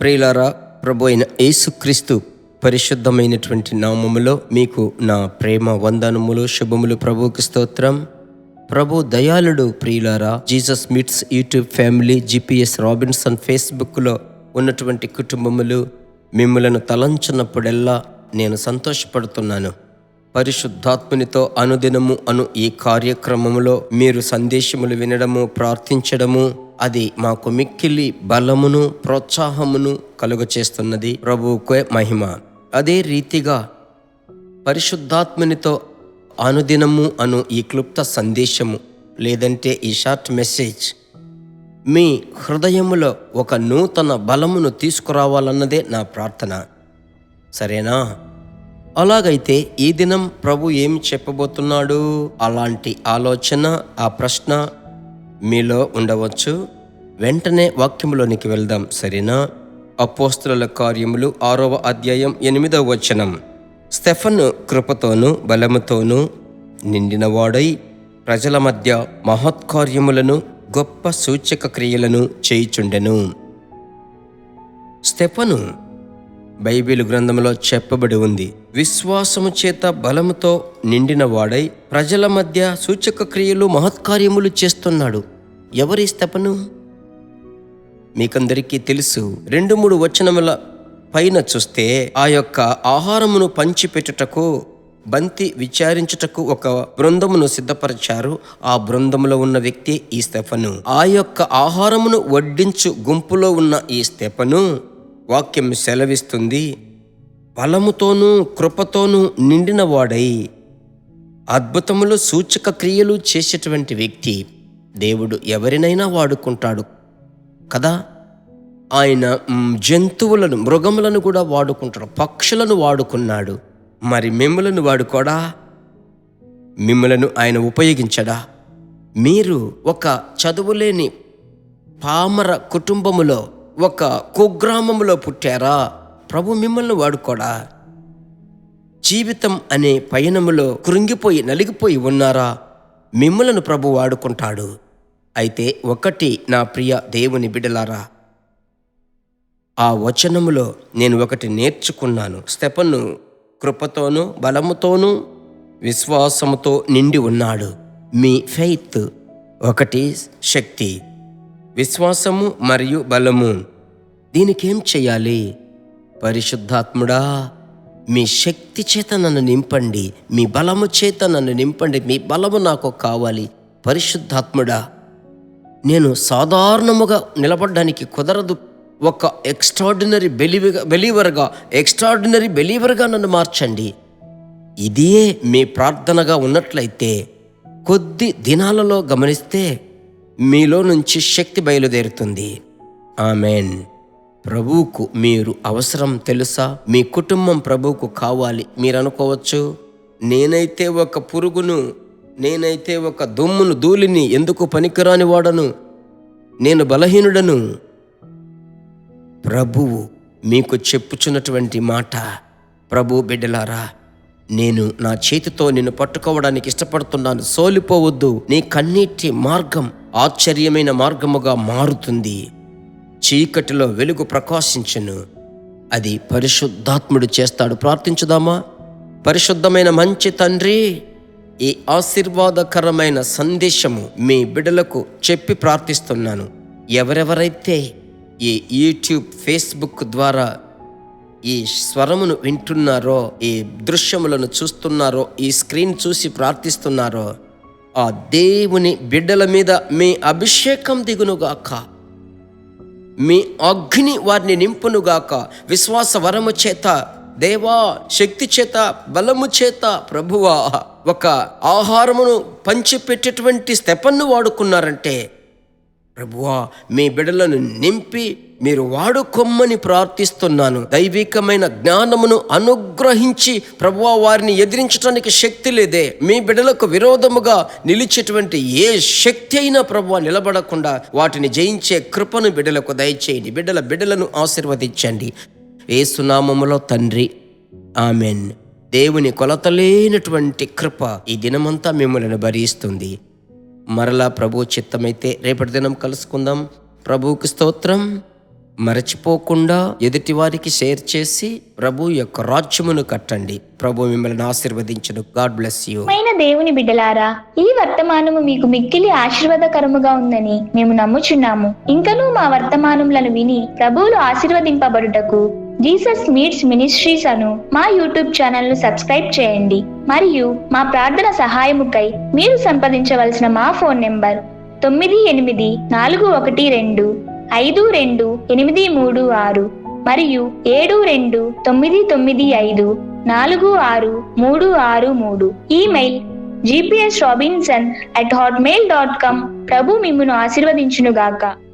ప్రియులారా, ప్రభు అయిన యేసుక్రీస్తు పరిశుద్ధమైనటువంటి నామములో మీకు నా ప్రేమ వందనములు, శుభములు. ప్రభువుకి స్తోత్రం. ప్రభు దయాళుడు. ప్రియులారా, Jesus meets YouTube family, GPS Robinson ఫేస్బుక్లో ఉన్నటువంటి కుటుంబములు మిమ్మలను తలంచినప్పుడెల్లా నేను సంతోషపడుతున్నాను. పరిశుద్ధాత్మునితో అనుదినము ఈ కార్యక్రమములో మీరు సందేశములు వినడము, ప్రార్థించడము, అది మాకు మిక్కిలి బలమును, ప్రోత్సాహమును కలుగచేస్తున్నది. ప్రభువుకే మహిమ. అదే రీతిగా పరిశుద్ధాత్మునితో అనుదినము ఈ క్లుప్త సందేశము లేదంటే ఈ షార్ట్ మెసేజ్ మీ హృదయములో ఒక నూతన బలమును తీసుకురావాలన్నదే నా ప్రార్థన. సరేనా? అలాగైతే ఈ దినం ప్రభు ఏమి చెప్పబోతున్నాడు? అలాంటి ఆలోచన, ఆ ప్రశ్న మీలో ఉండవచ్చు. వెంటనే వాక్యములోనికి వెళ్దాం. సరేనా? అపోస్తలుల కార్యములు 6వ అధ్యాయం 8వ వచనం. స్టెఫను కృపతోనూ బలముతోనూ నిండినవాడై ప్రజల మధ్య మహత్కార్యములను, గొప్ప సూచక క్రియలను చేయుచుండెను. స్టెఫను బైబిల్ గ్రంథంలో చెప్పబడి ఉంది. విశ్వాసము చేత బలముతో నిండిన వాడై ప్రజల మధ్య సూచక క్రియలు, మహత్కార్యములు చేస్తున్నాడు. ఎవరి స్టెఫను? మీకందరికీ తెలుసు. 2-3 వచనముల పైన చూస్తే ఆ యొక్క ఆహారమును పంచిపెట్టుటకు, బంతి విచారించుటకు ఒక బృందమును సిద్ధపరిచారు. ఆ బృందములో ఉన్న వ్యక్తి ఈ స్టెఫను. ఆ యొక్క ఆహారమును వడ్డించు గుంపులో ఉన్న ఈ స్టెఫను, వాక్యం సెలవిస్తుంది, బలముతోనూ కృపతోనూ నిండిన వాడై అద్భుతములు, సూచక క్రియలు చేసేటువంటి వ్యక్తి. దేవుడు ఎవరినైనా వాడుకుంటాడు కదా. ఆయన జంతువులను, మృగములను కూడా వాడుకుంటాడు, పక్షులను వాడుకున్నాడు. మరి మిమ్మలను వాడుకోడా? మిమ్మలను ఆయన ఉపయోగించడా? మీరు ఒక చదువులేని పామర కుటుంబములో, ఒక కుగ్రామములో పుట్టారా? ప్రభు మిమ్మల్ని వాడుకోడా? జీవితం అనే పయనములో కృంగిపోయి నలిగిపోయి ఉన్నారా? మిమ్మలను ప్రభు వాడుకుంటాడు. అయితే ఒకటి నా ప్రియ దేవుని బిడ్డలారా, ఆ వచనములో నేను ఒకటి నేర్చుకున్నాను. స్టెఫను కృపతోనూ బలముతోనూ విశ్వాసముతో నిండి ఉన్నాడు. మీ ఫెయిత్ ఒకటి శక్తి, విశ్వాసము మరియు బలము. దీనికేం చెయ్యాలి? పరిశుద్ధాత్ముడా, మీ శక్తి చేత నన్ను నింపండి, మీ బలము చేత నన్ను నింపండి. మీ బలము నాకు కావాలి. పరిశుద్ధాత్ముడా, నేను సాధారణముగా నిలబడడానికి కుదరదు. ఒక ఎక్స్ట్రాడినరీ బెలీవర్గా నన్ను మార్చండి. ఇదే మీ ప్రార్థనగా ఉన్నట్లయితే కొద్ది దినాలలో గమనిస్తే మీలో నుంచి శక్తి బయలుదేరుతుంది. ఆమెన్. ప్రభువుకు మీరు అవసరం తెలుసా? మీ కుటుంబం ప్రభువుకు కావాలి. మీరు అనుకోవచ్చు, నేనైతే ఒక పురుగును, నేనైతే ఒక దుమ్మును, ధూళిని, ఎందుకు పనికిరాని వాడను, నేను బలహీనుడను. ప్రభువు మీకు చెప్పుచున్నటువంటి మాట, ప్రభు బిడ్డలారా, నేను నా చేతితో నిన్ను పట్టుకోవడానికి ఇష్టపడుతున్నాను. సోలిపోవద్దు. నీ కన్నీటి మార్గం ఆశ్చర్యమైన మార్గముగా మారుతుంది. చీకటిలో వెలుగు ప్రకాశించును. అది పరిశుద్ధాత్ముడు చేస్తాడు. ప్రార్థించుదామా? పరిశుద్ధమైన మంచి తండ్రి, ఈ ఆశీర్వాదకరమైన సందేశము మీ బిడ్డలకు చెప్పి ప్రార్థిస్తున్నాను. ఎవరెవరైతే ఈ యూట్యూబ్, ఫేస్బుక్ ద్వారా ఈ స్వరమును వింటున్నారో, ఈ దృశ్యములను చూస్తున్నారో, ఈ స్క్రీన్ చూసి ప్రార్థిస్తున్నారో, ఆ దేవుని బిడ్డల మీద మీ అభిషేకం దిగునుగాక, మీ అగ్ని వారిని నింపునుగాక. విశ్వాస వరము చేత, దేవా శక్తి చేత, బలము చేత ప్రభువా ఒక ఆహారమును పంచిపెట్టేటువంటి స్టెఫన్ను వాడుకున్నారంటే, ప్రభువా మీ బిడ్డలను నింపి మీరు వాడుకొమ్మని ప్రార్థిస్తున్నాను. దైవికమైన జ్ఞానమును అనుగ్రహించి ప్రభువా వారిని ఎదిరించడానికి శక్తి లేదే. మీ బిడ్డలకు విరోధముగా నిలిచేటువంటి ఏ శక్తి అయినా ప్రభువా నిలబడకుండా వాటిని జయించే కృపను బిడ్డలకు దయచేయండి. బిడ్డలను ఆశీర్వదించండి. యేసు నామములో తండ్రి, ఆమెన్. దేవుని కొలతలేనటువంటి కృప ఈ దినమంతా మిమ్మల్ని భరిస్తుంది. మరలా ప్రభు చిత్తమైతే రేపటి దినం కలుసుకుందాం. ప్రభువుకి స్తోత్రం. మరచిపోకుండా ఎదుటి వారికి షేర్ చేసి ప్రభు యొక్క రాజ్యమును కట్టండి. ప్రభు మిమ్మల్ని ఆశీర్వదించును. God bless you. దేవుని బిడ్డలారా, ఈ వర్తమానము మీకు మిక్కిలి ఆశీర్వాదకరముగా ఉందని మేము నమ్ముచున్నాము. ఇంకనూ మా వర్తమానములను విని ప్రభువులు ఆశీర్వదింపబడుటకు జీసస్ మీట్స్ మినిస్ట్రీస్ అను మా యూట్యూబ్ ఛానల్ ను సబ్స్క్రైబ్ చేయండి. మరియు మా ప్రార్థన సహాయముకై మీరు సంప్రదించవలసిన మా ఫోన్ నెంబర్ 9841522836 మరియు 7299546363. Email gpsrobinson@hotmail.com. ప్రభు మిమ్మును ఆశీర్వదించునుగాక.